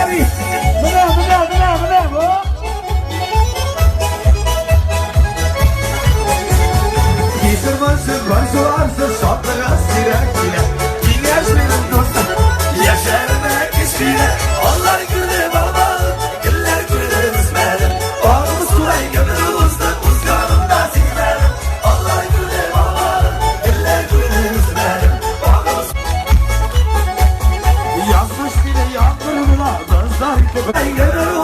Hadi. Mına bu. Getirmezsin varsa varsa şatlara sirekine. Dinlersin dostum yaşarmak ismine. Onlar güle baba güller güle üzmedim. Ağımız kulay gömrümüzde uzganımda sizlerim. Allah güle baba güller güle üzmedim. Ağımız yazmış bile yağmuruna gözler gibi.